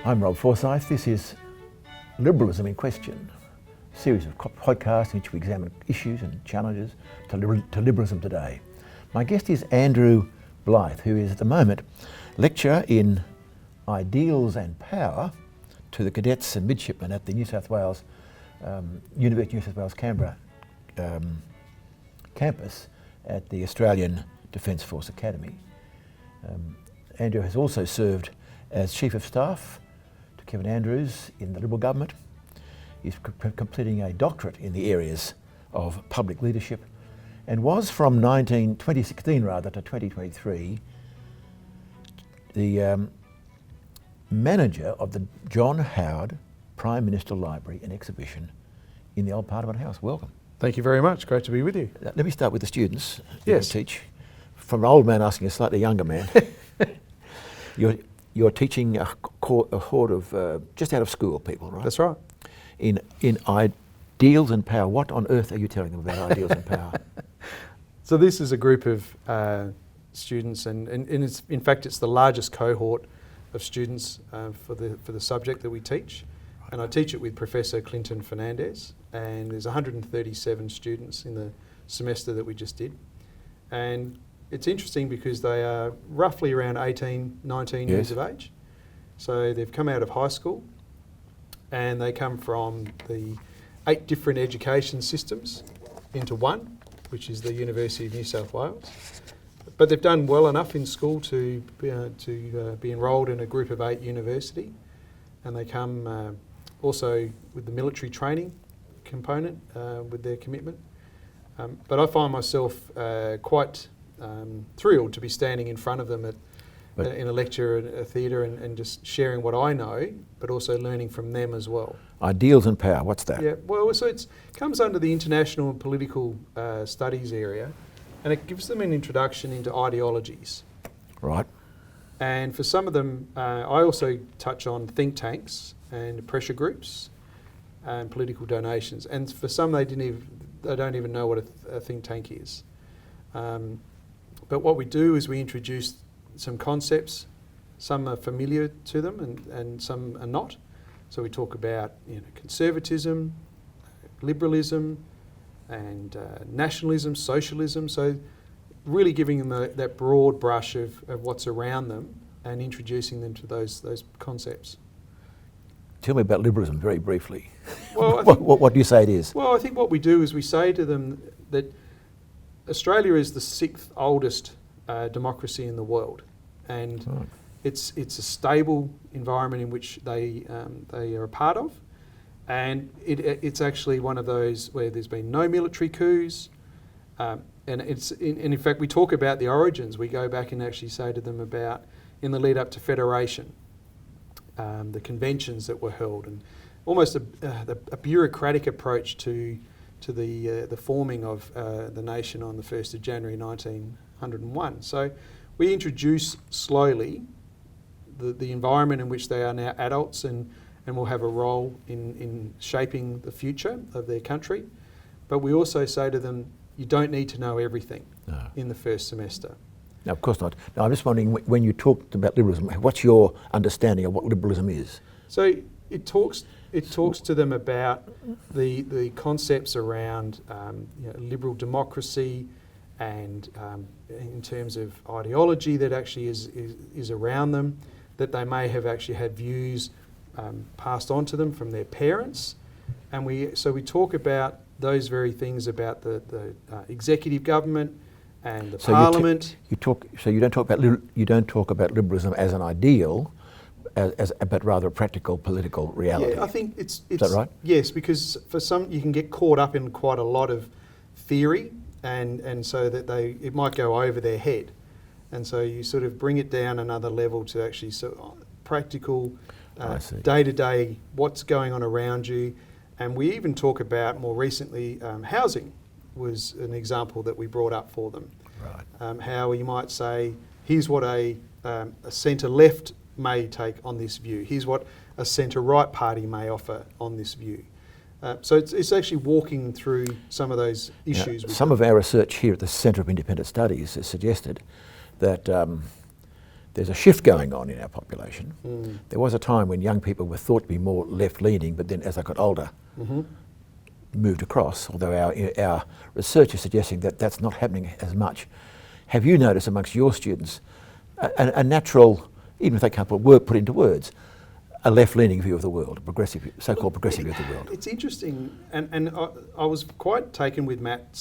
I'm Rob Forsyth. This is Liberalism in Question, a series of podcasts in which we examine issues and challenges to liberalism today. My guest is Andrew Blyth, who is at the moment lecturer in Ideals and Power to the cadets and midshipmen at the University of New South Wales Canberra campus at the Australian Defence Force Academy. Andrew has also served as Chief of Staff to Kevin Andrews in the Liberal government. He's completing a doctorate in the areas of public leadership and was from 2016 to 2023 the manager of the John Howard Prime Minister Library and Exhibition in the old Parliament House. Welcome. Thank you very much. Great to be with you. Let me start with the students. Yes. You teach. From an old man asking a slightly younger man. You're teaching a horde of just out of school people, right? That's right. In Ideals and Power. What on earth are you telling them about Ideals and Power? So this is a group of students, and it's, in fact, it's the largest cohort of students for the subject that we teach. And I teach it with Professor Clinton Fernandez, and there's 137 students in the semester that we just did. And it's interesting because they are roughly around 18, 19 years of age. So they've come out of high school, and they come from the 8 different education systems into one, which is the University of New South Wales. But they've done well enough in school to be enrolled in a group of 8 university, and they come also with the military training component with their commitment. But I find myself quite thrilled to be standing in front of them in a lecture, a theatre, and just sharing what I know, but also learning from them as well. Ideals and Power, what's that? Yeah, well, so it comes under the international and political studies area, and it gives them an introduction into ideologies. Right. And for some of them, I also touch on think tanks and pressure groups and political donations. And for some, they don't even know what a think tank is. But what we do is we introduce some concepts. Some are familiar to them, and some are not. So we talk about conservatism, liberalism, and nationalism, socialism. So really giving them that broad brush of what's around them and introducing them to those concepts. Tell me about liberalism very briefly. Well, what do you say it is? Well, I think what we do is we say to them that Australia is the 6th oldest democracy in the world, and it's a stable environment in which they are a part of, and it's actually one of those where there's been no military coups, and in fact we talk about the origins. We go back and actually say to them about in the lead up to federation, the conventions that were held, and almost a bureaucratic approach to the forming of the nation on the 1st of January 1901. So we introduce slowly the environment in which they are now adults and will have a role in shaping the future of their country. But we also say to them, you don't need to know everything in the first semester. No, of course not. No, I'm just wondering, when you talked about liberalism, what's your understanding of what liberalism is? So it talks to them about the concepts around liberal democracy, and in terms of ideology that actually is around them, that they may have actually had views passed on to them from their parents, and we talk about those very things about the executive government and the Parliament. You don't talk about liberalism as an ideal, but rather a practical political reality. Yeah, I think it's Is that right? Yes, because for some you can get caught up in quite a lot of theory, and so that it might go over their head, and so you sort of bring it down another level to actually practical, day-to-day, what's going on around you. And we even talk about, more recently, housing was an example that we brought up for them. Right. How you might say, here's what a centre-left may take on this view. Here's what a centre-right party may offer on this view. So it's actually walking through some of those issues. Some of our research here at the Centre of Independent Studies has suggested that there's a shift going on in our population. There was a time when young people were thought to be more left-leaning, but then as they got older, moved across, although our research is suggesting that that's not happening as much. Have you noticed amongst your students a natural, even if they can't put into words, a left-leaning view of the world, progressive, so-called progressive view of the world? It's interesting, and I was quite taken with Matt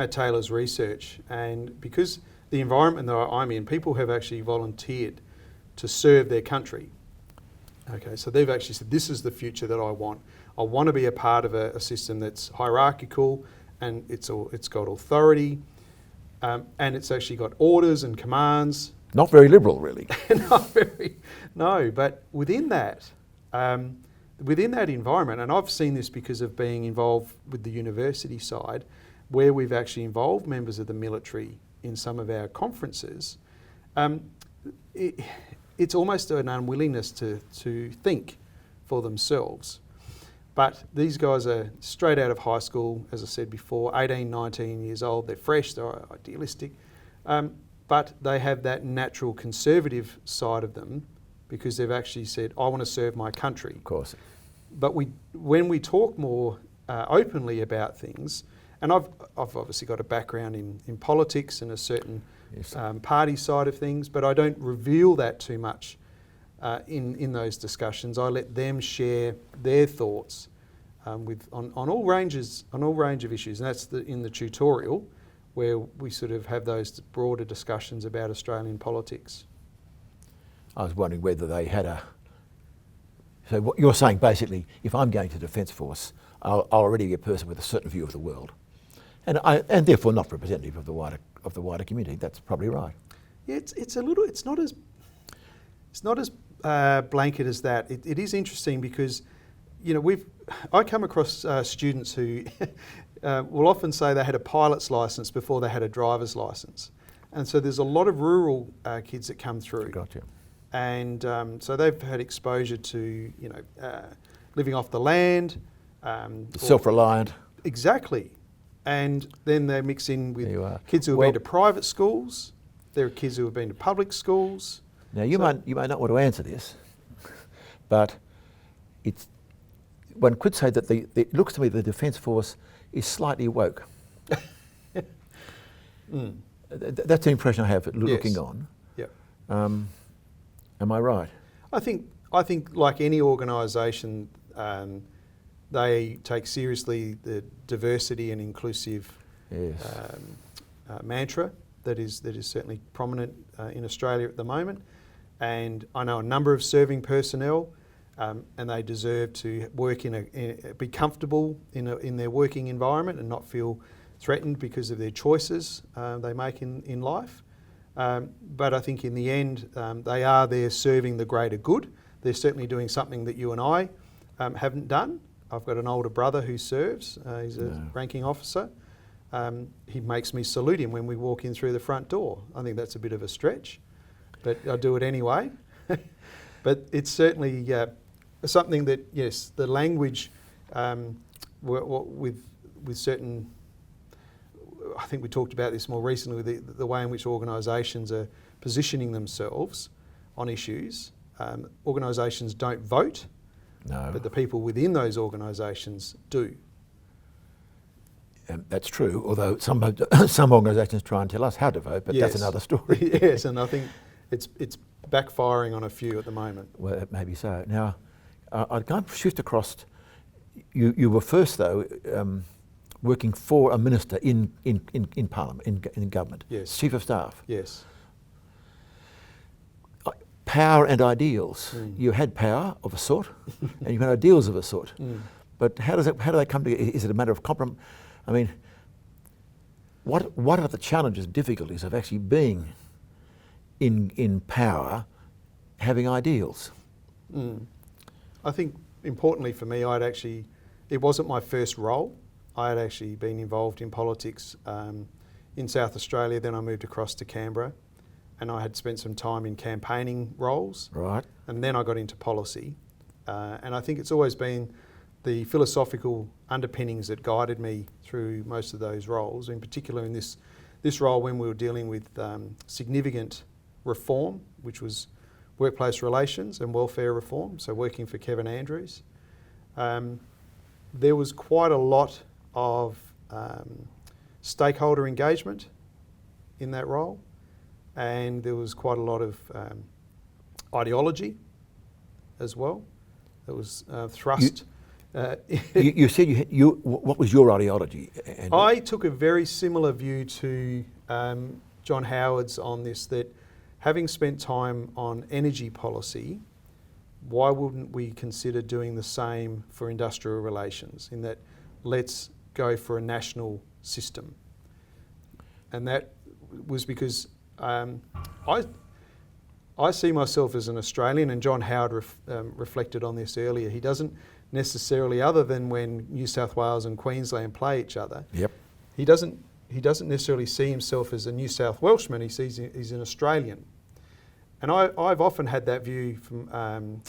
Taylor's research, and because the environment that I'm in, people have actually volunteered to serve their country. Okay, so they've actually said, this is the future that I want. I want to be a part of a system that's hierarchical, and it's got authority, and it's actually got orders and commands. Not very liberal, really. No, but within that environment, and I've seen this because of being involved with the university side, where we've actually involved members of the military in some of our conferences, it's almost an unwillingness to think for themselves. But these guys are straight out of high school, as I said before, 18, 19 years old, they're fresh, they're idealistic, but they have that natural conservative side of them because they've actually said, I want to serve my country. Of course. But when we talk more openly about things, and I've obviously got a background in politics and a certain party side of things, but I don't reveal that too much in those discussions. I let them share their thoughts on all range of issues, and that's in the tutorial where we sort of have those broader discussions about Australian politics. I was wondering whether they had a... So what you're saying basically, if I'm going to Defence Force, I'll already be a person with a certain view of the world, and therefore not representative of the wider community. That's probably right. Yeah, it's not as blanket as that. It is interesting because, I come across students who will often say they had a pilot's licence before they had a driver's licence, and so there's a lot of rural kids that come through. Gotcha. And so they've had exposure to, living off the land. Self-reliant. Exactly. And then they mix in with kids who have been to private schools. There are kids who have been to public schools. Now you may not want to answer this, but one could say that it looks to me the Defence Force is slightly woke. That's the impression I have looking on. Yeah. Am I right? I think like any organisation, they take seriously the diversity and inclusive mantra that is certainly prominent in Australia at the moment. And I know a number of serving personnel, and they deserve to work be comfortable in their working environment and not feel threatened because of their choices they make in life. But I think in the end, they are there serving the greater good. They're certainly doing something that you and I haven't done. I've got an older brother who serves. He's a ranking officer. He makes me salute him when we walk in through the front door. I think that's a bit of a stretch, but I do it anyway. But it's certainly something that, yes, the language with certain... I think we talked about this more recently with the way in which organisations are positioning themselves on issues. Organisations don't vote, but the people within those organisations do. That's true, although some organisations try and tell us how to vote, but that's another story. Yes, and I think it's backfiring on a few at the moment. Well, maybe so. Now, I'd kind of shift across. You were first, though, working for a minister in Parliament, in government. Yes. Chief of Staff. Yes. Power and ideals. You had power of a sort, and you had ideals of a sort. But how do they come together? Is it a matter of compromise? I mean, what are the challenges, difficulties of actually being in power, having ideals? I think importantly for me, it wasn't my first role. I had actually been involved in politics in South Australia, then I moved across to Canberra, and I had spent some time in campaigning roles. Right. And then I got into policy. And I think it's always been the philosophical underpinnings that guided me through most of those roles, in particular in this role when we were dealing with significant reform, which was workplace relations and welfare reform, so working for Kevin Andrews. There was quite a lot of stakeholder engagement in that role, and there was quite a lot of ideology as well that was thrust. You said what was your ideology, Andrew? I took a very similar view to John Howard's on this, that having spent time on energy policy, why wouldn't we consider doing the same for industrial relations, in that let's go for a national system. And that was because I see myself as an Australian, and John Howard reflected on this earlier. He doesn't necessarily, other than when New South Wales and Queensland play each other, Yep. he doesn't necessarily see himself as a New South Welshman. He sees he's an Australian. And I've often had that view from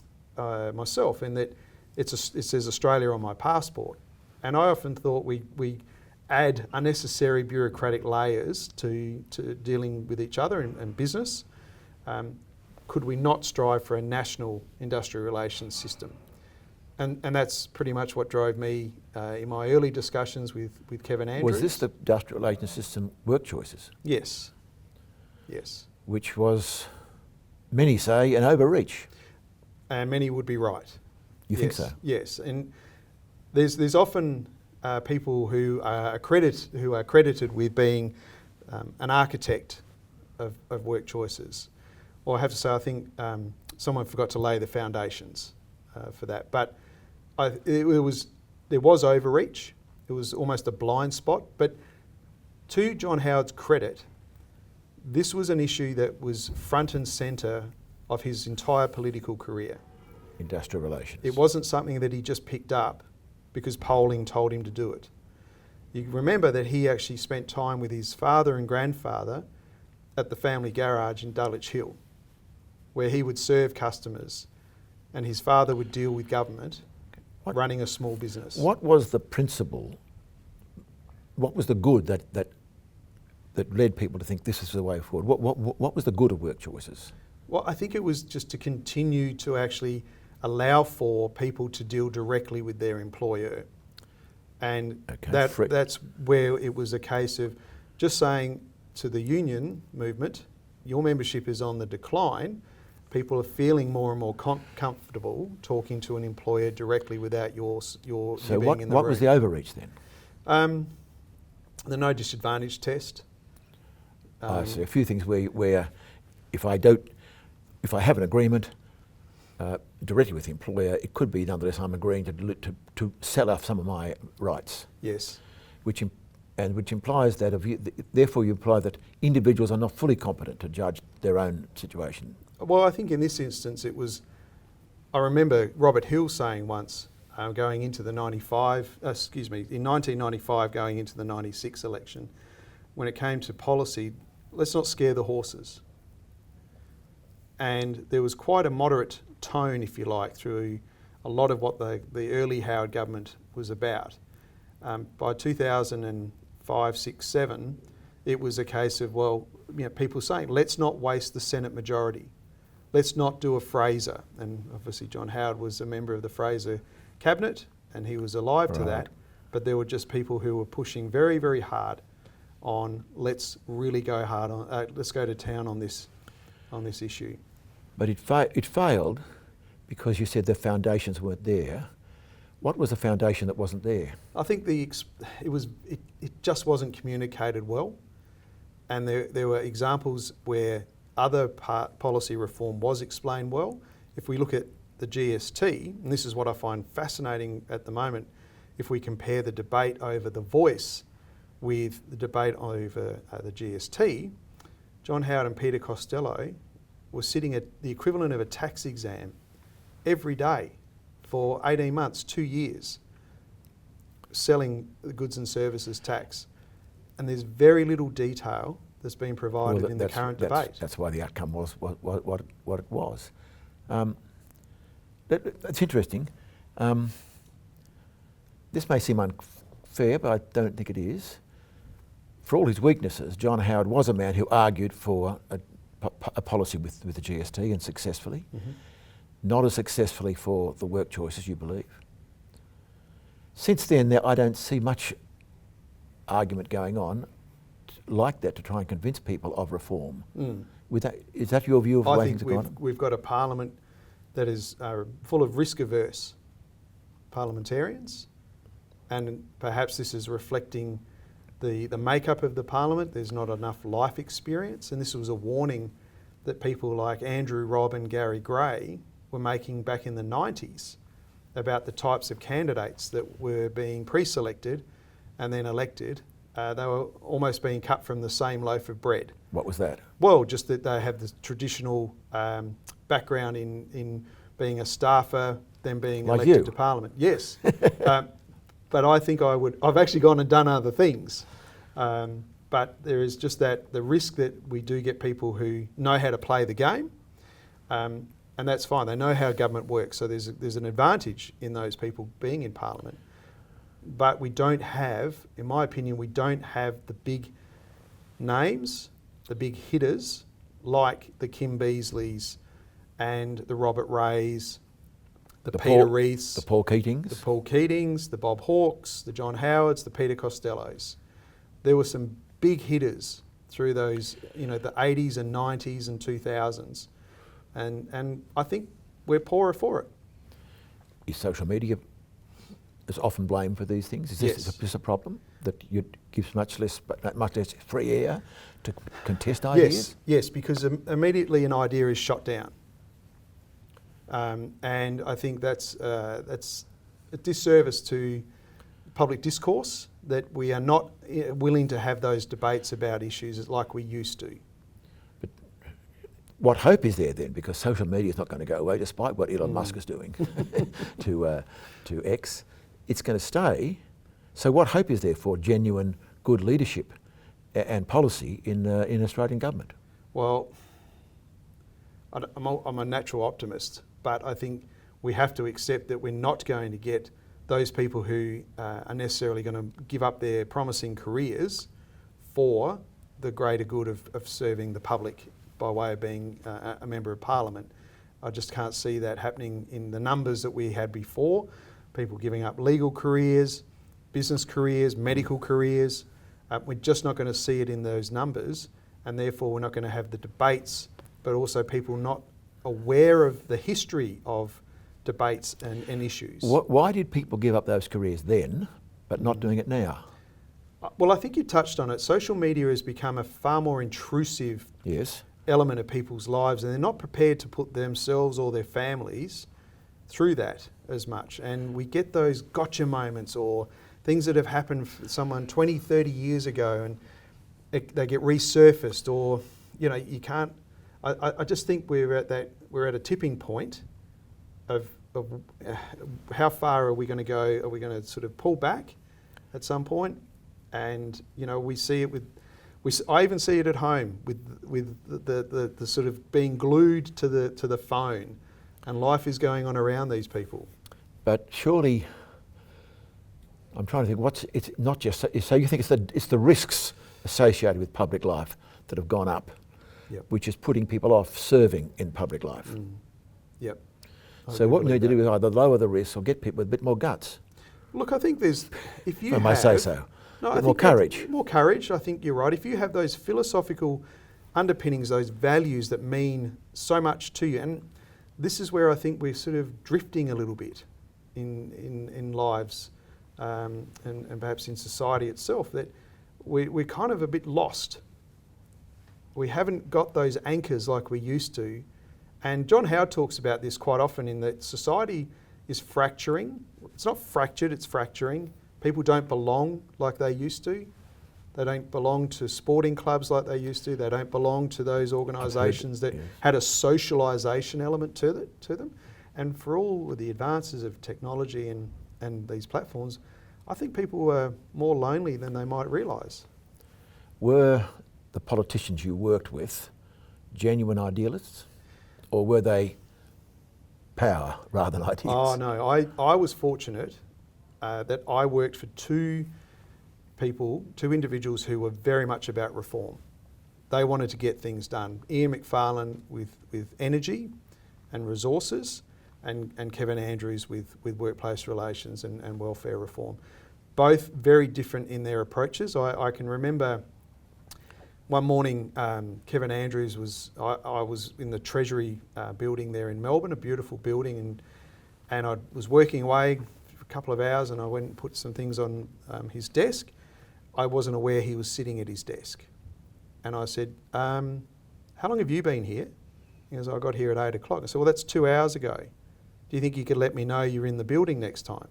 myself, in that it says Australia on my passport. And I often thought we add unnecessary bureaucratic layers to dealing with each other and business. Could we not strive for a national industrial relations system? And that's pretty much what drove me in my early discussions with Kevin Andrews. Was this the industrial relations system work choices? Yes. Yes. Which was, many say, an overreach. And many would be right. You think so? Yes. And there's often people who are credited with being an architect of work choices. Or I have to say, I think someone forgot to lay the foundations for that. But there was overreach. It was almost a blind spot. But to John Howard's credit, this was an issue that was front and centre of his entire political career. Industrial relations. It wasn't something that he just picked up because polling told him to do it. You remember that he actually spent time with his father and grandfather at the family garage in Dulwich Hill, where he would serve customers and his father would deal with government running a small business. What was the principle, what was the good that led people to think this is the way forward? What was the good of work choices? Well, I think it was just to continue to actually allow for people to deal directly with their employer. And that's where it was a case of just saying to the union movement, your membership is on the decline. People are feeling more and more comfortable talking to an employer directly without your being in the room. So what was the overreach then? The no disadvantage test. I see a few things where if I have an agreement directly with the employer, it could be nonetheless I'm agreeing to sell off some of my rights. Yes. Which implies that therefore you imply that individuals are not fully competent to judge their own situation. Well, I think in this instance I remember Robert Hill saying once, going into the in 1995 going into the 96 election, when it came to policy, let's not scare the horses. And there was quite a moderate tone, if you like, through a lot of what the early Howard government was about. By 2005, 6, 7, it was a case of, people saying, let's not waste the Senate majority. Let's not do a Fraser. And obviously John Howard was a member of the Fraser cabinet and he was alive to that. But there were just people who were pushing very, very hard on let's really go hard on, let's go to town on this issue. But it failed because you said the foundations weren't there. What was the foundation that wasn't there? I think it just wasn't communicated well, and there were examples where other policy reform was explained well. If we look at the GST, and this is what I find fascinating at the moment, if we compare the debate over the voice with the debate over the GST, John Howard and Peter Costello were sitting at the equivalent of a tax exam every day for 18 months, 2 years, selling the goods and services tax. And there's very little detail that's been provided in the current debate. That's why the outcome was what it was. That's interesting. This may seem unfair, but I don't think it is. For all his weaknesses, John Howard was a man who argued for a a policy with the GST and successfully. Mm-hmm. Not as successfully for the work choices, you believe. Since then, I don't see much argument going on like that to try and convince people of reform. Is that your view of the way things are going? We've got a parliament that is full of risk-averse parliamentarians, and perhaps this is reflecting the makeup of the parliament. There's not enough life experience, and this was a warning that people like Andrew, Rob and Gary Gray were making back in the 90s about the types of candidates that were being pre-selected and then elected. They were almost being cut from the same loaf of bread. What was that? Well, just that they have the traditional background in being a staffer, then being like elected you. to Parliament. Yes. But I think I've actually gone and done other things. But there is just the risk that we do get people who know how to play the game, and that's fine. They know how government works, so there's an advantage in those people being in Parliament. But we don't have, in my opinion, the big names, the big hitters, like the Kim Beazleys and the Robert Rays, the Peter Reiths, the Paul Keatings, the Bob Hawkes, the John Howards, the Peter Costellos. There were some big hitters through those, the 80s and 90s and 2000s. And I think we're poorer for it. Is social media is often blamed for these things? Is this a problem, that you gives much less free air to contest ideas? Yes, because immediately an idea is shot down. And I think that's a disservice to public discourse, that we are not willing to have those debates about issues like we used to. But what hope is there then? Because social media is not going to go away, despite what Elon Musk is doing to X. It's going to stay. So what hope is there for genuine good leadership and policy in Australian government? Well, I'm a natural optimist, but I think we have to accept that we're not going to get those people who are necessarily going to give up their promising careers for the greater good of serving the public by way of being a member of Parliament. I just can't see that happening in the numbers that we had before. People giving up legal careers, business careers, medical careers. We're just not going to see it in those numbers, and therefore we're not going to have the debates, but also people not aware of the history of debates and issues. Why did people give up those careers then, but not doing it now? Well, I think you touched on it. Social media has become a far more intrusive element of people's lives, and they're not prepared to put themselves or their families through that as much. And we get those gotcha moments or things that have happened for someone 20, 30 years ago, and they get resurfaced, or, you can't. I just think we're at a tipping point of how far are we going to go? Are we going to sort of pull back at some point? And we see it I even see it at home with the sort of being glued to the phone, and life is going on around these people. But surely, I'm trying to think. It's not just so you think it's the risks associated with public life that have gone up, which is putting people off serving in public life. Yep. So what we need to do is either lower the risks or get people with a bit more guts. Look, I think if you I might say so. No, more courage. More courage, I think you're right. If you have those philosophical underpinnings, those values that mean so much to you, and this is where I think we're sort of drifting a little bit in lives and perhaps in society itself, that we're kind of a bit lost. We haven't got those anchors like we used to. And John Howard talks about this quite often, in that society is fracturing. It's not fractured, it's fracturing. People don't belong like they used to. They don't belong to sporting clubs like they used to. They don't belong to those organisations that had a socialisation element to them. And for all of the advances of technology and these platforms, I think people were more lonely than they might realise. Were the politicians you worked with genuine idealists, or were they power rather than ideas? Oh no, I was fortunate that I worked for two individuals who were very much about reform. they wanted to get things done. Ian Macfarlane with energy and resources, and Kevin Andrews with workplace relations and welfare reform. Both very different in their approaches. I can remember one morning, Kevin Andrews I was in the Treasury building there in Melbourne, a beautiful building, and I was working away for a couple of hours, and I went and put some things on his desk. I wasn't aware he was sitting at his desk. And I said, how long have you been here? He goes, I got here at 8 o'clock. I said, well, that's 2 hours ago. Do you think you could let me know you're in the building next time?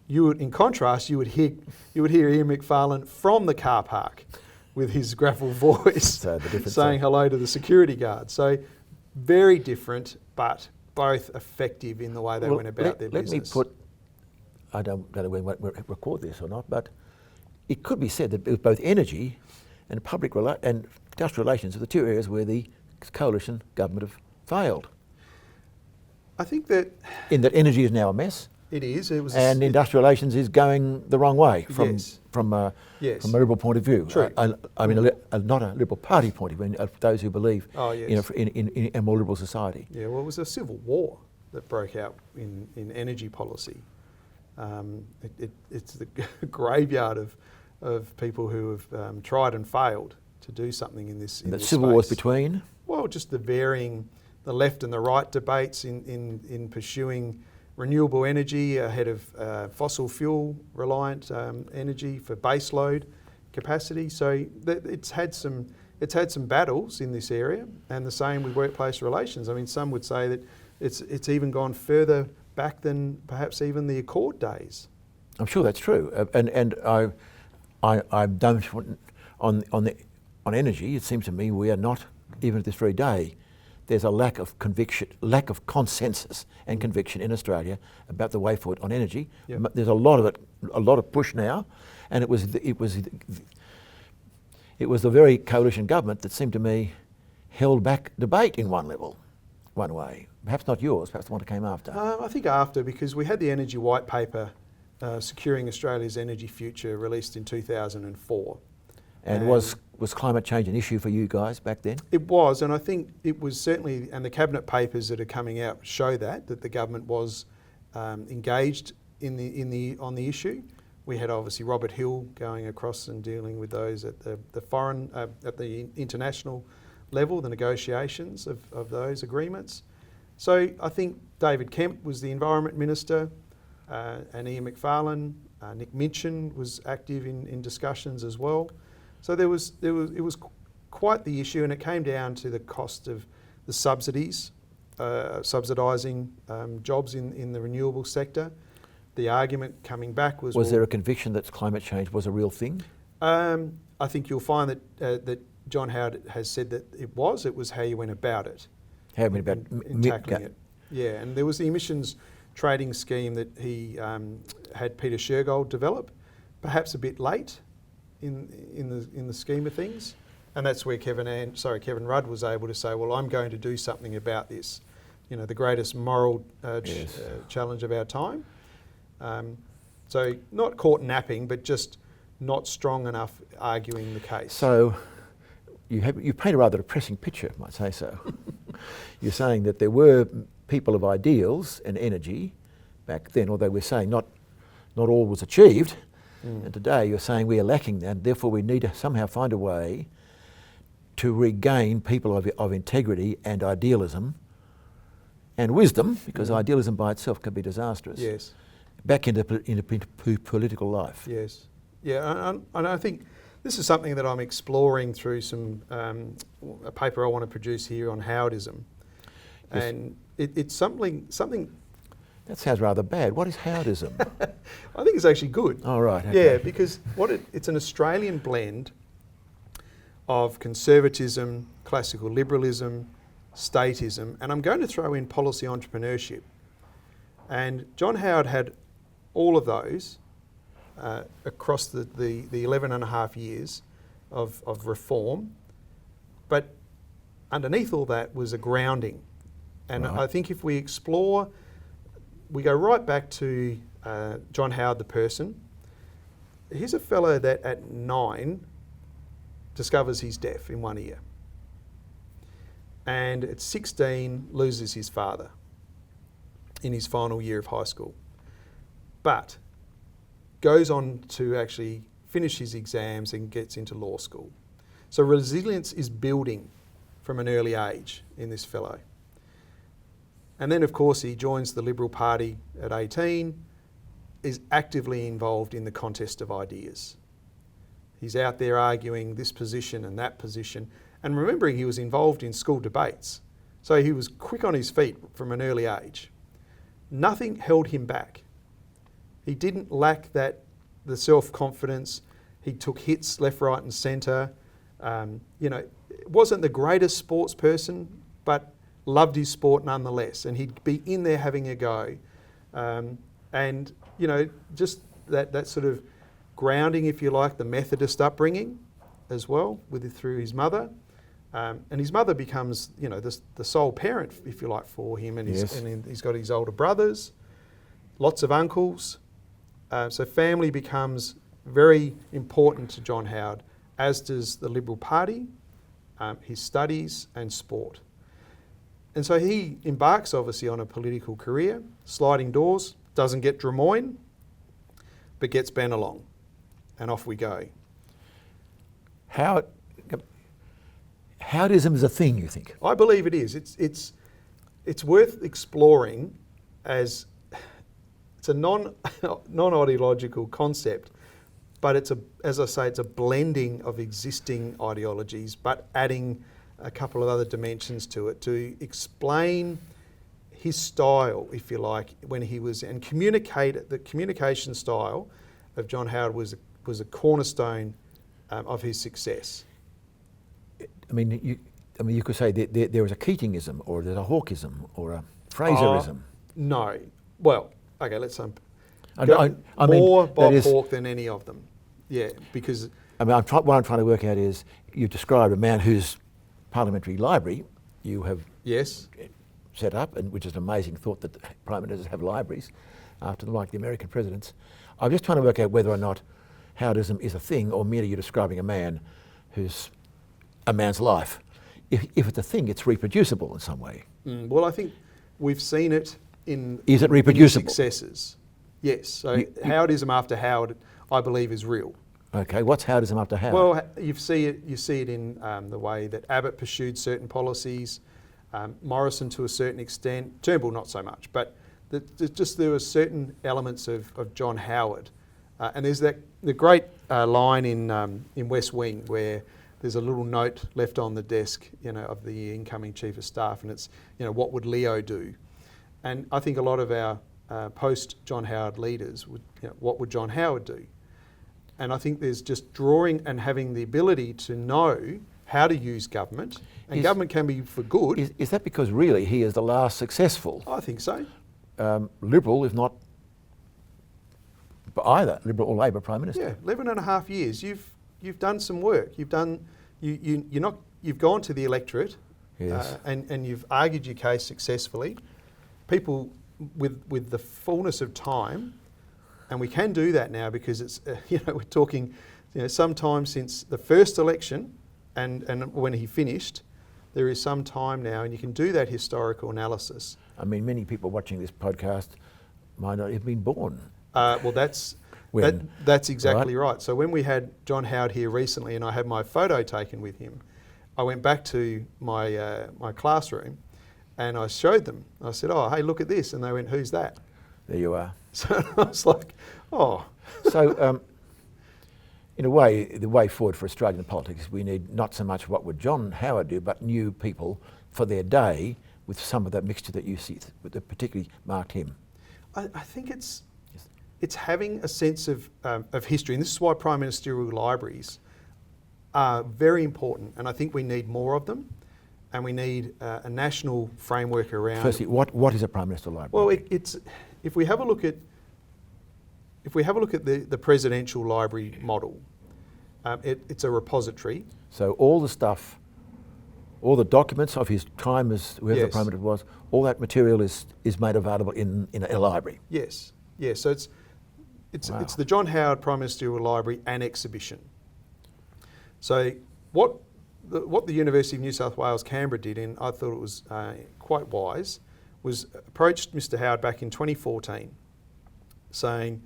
In contrast, you would hear Ian Macfarlane from the car park with his gravel voice saying hello to the security guard. So very different, but both effective in the way they went about their business. Let me put, I don't know when we record this or not, but it could be said that both energy and and industrial relations are the two areas where the coalition government have failed. I think that... In that energy is now a mess. It is. And industrial relations is going the wrong way from a liberal point of view. True. I mean, not a Liberal Party point of view, of those who believe in a more liberal society. Yeah, well, it was a civil war that broke out in energy policy. It's the graveyard of people who have tried and failed to do something in this. The civil wars between? Well, just the left and the right debates in pursuing renewable energy ahead of fossil fuel reliant energy for baseload capacity. So it's had some battles in this area, and the same with workplace relations. I mean, some would say that it's even gone further back than perhaps even the Accord days. I'm sure that's true, and I don't on energy. It seems to me we are not, even at this very day, there's a lack of conviction, lack of consensus and conviction in Australia about the way forward on energy. Yep. There's a lot of push now, and it was the very coalition government that seemed to me held back debate in one way. Perhaps not yours, perhaps the one that came after. I think after, because we had the Energy White Paper, Securing Australia's Energy Future, released in 2004. And was climate change an issue for you guys back then? It was, and I think it was certainly, and the cabinet papers that are coming out show that the government was engaged on the issue. We had obviously Robert Hill going across and dealing with those at the international level, the negotiations of those agreements. So I think David Kemp was the Environment Minister, and Ian Macfarlane, Nick Minchin was active in discussions as well. So it was quite the issue, and it came down to the cost of the subsidies, subsidising jobs in the renewable sector. The argument coming back was... Was there a conviction that climate change was a real thing? I think you'll find that John Howard has said that it was how you went about it. How you went about tackling it. Yeah, and there was the emissions trading scheme that he had Peter Shergold develop, perhaps a bit late in the scheme of things, and that's where Kevin Rudd was able to say, well, I'm going to do something about this, the greatest moral challenge of our time. So not caught napping, but just not strong enough arguing the case. So you paint a rather depressing picture, I might say so. You're saying that there were people of ideals and energy back then, although we're saying not all was achieved. And today you're saying we are lacking that, therefore we need to somehow find a way to regain people of integrity and idealism and wisdom, because idealism by itself can be disastrous. Yes. Back into political life. Yes. Yeah, and I think this is something that I'm exploring through a paper I want to produce here on Howardism. Yes. And it's something... That sounds rather bad. What is Howardism? I think it's actually good. Oh, right. Okay. Yeah, because it's an Australian blend of conservatism, classical liberalism, statism, and I'm going to throw in policy entrepreneurship. And John Howard had all of those across the 11 and a half years of reform, but underneath all that was a grounding. And right. I think if we explore... We go right back to John Howard, the person. He's a fellow that at 9 discovers he's deaf in one ear. And at 16, loses his father in his final year of high school. But goes on to actually finish his exams and gets into law school. So resilience is building from an early age in this fellow. And then, of course, he joins the Liberal Party at 18, is actively involved in the contest of ideas. He's out there arguing this position and that position. And remembering he was involved in school debates. So he was quick on his feet from an early age. Nothing held him back. He didn't lack the self-confidence. He took hits left, right and centre. Wasn't the greatest sports person, but loved his sport nonetheless. And he'd be in there having a go. Just that sort of grounding, if you like, the Methodist upbringing as well, through his mother. And his mother becomes, the sole parent, if you like, for him. And, yes. He's got his older brothers, lots of uncles. So family becomes very important to John Howard, as does the Liberal Party, his studies and sport. And so he embarks, obviously, on a political career, sliding doors, doesn't get Drummoyne, but gets Bennelong. And off we go. Howardism is a thing, you think? I believe it is. It's worth exploring as it's a non-ideological concept, but it's a blending of existing ideologies, but adding a couple of other dimensions to it to explain his style, if you like, when he was, and the communication style of John Howard was a cornerstone of his success. You could say there was a Keatingism, or there's a Hawkism, or a Fraserism. No. Well, okay, let's more Bob Hawke than any of them. Yeah, because... what I'm trying to work out is, you've described a man whose parliamentary library you have set up, and which is an amazing thought that Prime Ministers have libraries, after like the American presidents. I'm just trying to work out whether or not Howardism is a thing, or merely you're describing a man who's a man's life. If it's a thing, it's reproducible in some way. Well, I think we've seen it in... Is it reproducible? Successes. Yes. So Howardism after Howard, I believe, is real. Okay, what's Howardism after Howard? Well, you see it in the way that Abbott pursued certain policies, Morrison to a certain extent, Turnbull not so much, but there were certain elements of John Howard. And there's the great line in West Wing where there's a little note left on the desk, of the incoming Chief of Staff, and it's, what would Leo do? And I think a lot of our post-John Howard leaders would, what would John Howard do? And I think there's just drawing and having the ability to know how to use government, and government can be for good. Is that because really he is the last successful? I think so. Liberal, if not either Liberal or Labor Prime Minister. Yeah, 11 and a half years. You've done some work. You've gone to the electorate, yes. And you've argued your case successfully. People with the fullness of time, and we can do that now because it's we're talking sometime since the first election and when he finished, there is some time now, and you can do that historical analysis. Many people watching this podcast might not have been born. Well, that's exactly right. So when we had John Howard here recently, and I had my photo taken with him, I went back to my my classroom, and I showed them. I said, "Oh, hey, look at this," and they went, "Who's that?" There you are. So I was like, "Oh." So, in a way, the way forward for Australian politics, we need not so much what would John Howard do, but new people for their day with some of that mixture that you see that particularly marked him. I think it's having a sense of history, and this is why Prime Ministerial libraries are very important, and I think we need more of them, and we need a national framework around. Firstly, what is a Prime Minister library? Well, it's if we have a look at the presidential library model, it's a repository. So all the stuff, all the documents of his time as whoever the Prime Minister was, all that material is made available in a library. Yes, yes. So it's the John Howard Prime Ministerial Library and exhibition. So what the University of New South Wales Canberra did, and I thought it was quite wise, was approached Mr Howard back in 2014 saying...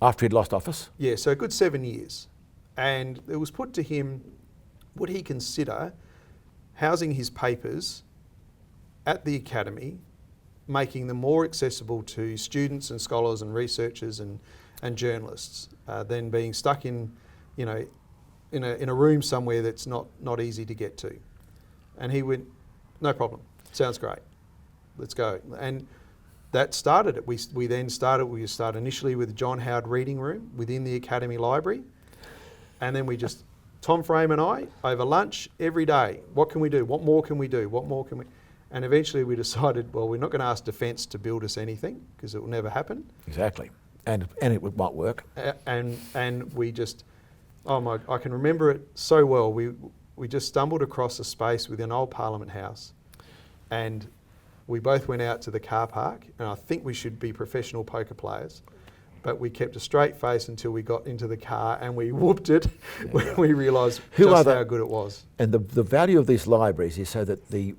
After he'd lost office? Yeah, so a good 7 years. And it was put to him, would he consider housing his papers at the academy, making them more accessible to students and scholars and researchers and journalists than being stuck in, you know, in a room somewhere that's not easy to get to. And he went, no problem, sounds great, let's go. And that started it. We started initially with the John Howard Reading Room within the Academy Library. And then we just, Tom Frame and I, over lunch every day, what can we do? What more can we do? What more can we? And eventually we decided, well, we're not going to ask Defence to build us anything because it will never happen. Exactly. And it might work. And we just, I can remember it so well. We just stumbled across a space within old Parliament House, and we both went out to the car park, and I think we should be professional poker players, but we kept a straight face until we got into the car and we whooped it when we realised just how good it was. And the value of these libraries is so that the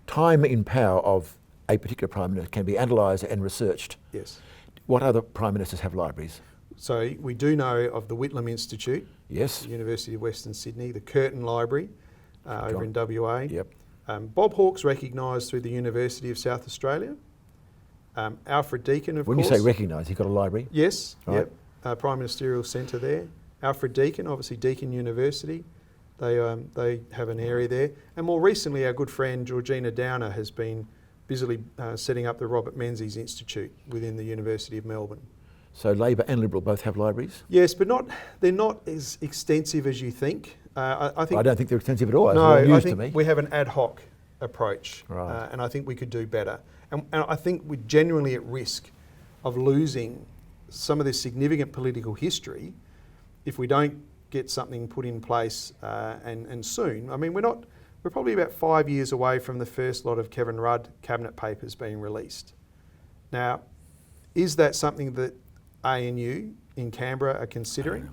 time in power of a particular Prime Minister can be analysed and researched. Yes. What other Prime Ministers have libraries? So we do know of the Whitlam Institute, yes, the University of Western Sydney, the Curtin Library over in WA. Yep. Bob Hawke's recognised through the University of South Australia. Alfred Deakin, of course. When you say recognised, he got a library? Yes, right. Yep. Prime Ministerial Centre there. Alfred Deakin, obviously Deakin University. They have an area there. And more recently, our good friend Georgina Downer has been busily setting up the Robert Menzies Institute within the University of Melbourne. So Labor and Liberal both have libraries? Yes, but they're not as extensive as you think. I don't think they're extensive at all. No, I think we have an ad hoc approach, right. And I think we could do better. And I think we're genuinely at risk of losing some of this significant political history if we don't get something put in place and soon. I mean, we're probably about 5 years away from the first lot of Kevin Rudd cabinet papers being released. Now, is that something that ANU in Canberra are considering?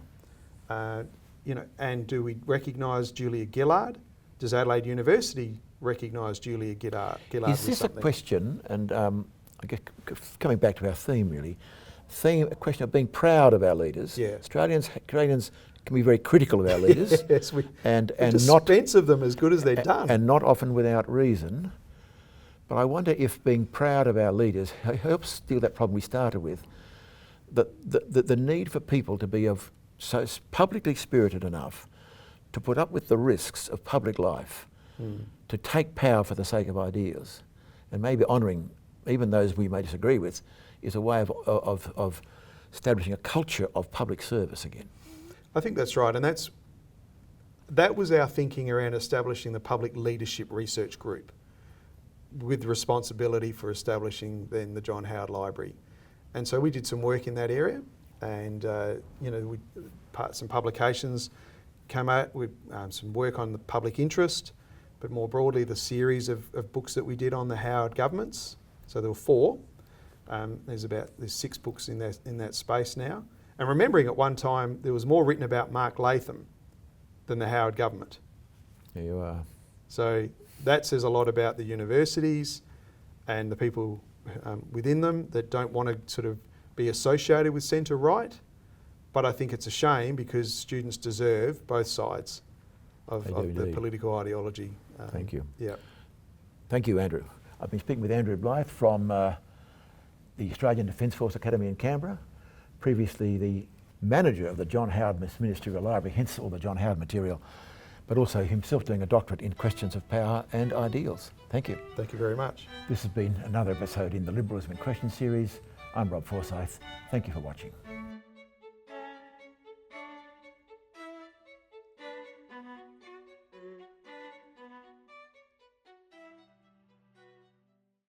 And do we recognise Julia Gillard? Does Adelaide University recognise Julia Gillard? Is this a question, and I guess coming back to our theme really, a question of being proud of our leaders. Yeah. Australians can be very critical of our leaders. Yes, and dispense of them as good as they're done. And not often without reason. But I wonder if being proud of our leaders helps deal with that problem we started with. The need for people to be so publicly spirited enough to put up with the risks of public life, to take power for the sake of ideas, and maybe honouring even those we may disagree with, is a way of establishing a culture of public service again. I think that's right, and that was our thinking around establishing the Public Leadership Research Group, with responsibility for establishing then the John Howard Library. And so we did some work in that area, and some publications came out with some work on the public interest, but more broadly the series of books that we did on the Howard governments. So there were 4. There's 6 books in that space now. And remembering at one time there was more written about Mark Latham than the Howard government. There you are. So that says a lot about the universities and the people within them that don't want to sort of be associated with centre right. But I think it's a shame because students deserve both sides of the political ideology. Thank you. Yeah. Thank you, Andrew. I've been speaking with Andrew Blyth from the Australian Defence Force Academy in Canberra, previously the manager of the John Howard Ministerial Library, hence all the John Howard material, but also himself doing a doctorate in questions of power and ideals. Thank you. Thank you very much. This has been another episode in the Liberalism in Question series. I'm Rob Forsyth. Thank you for watching.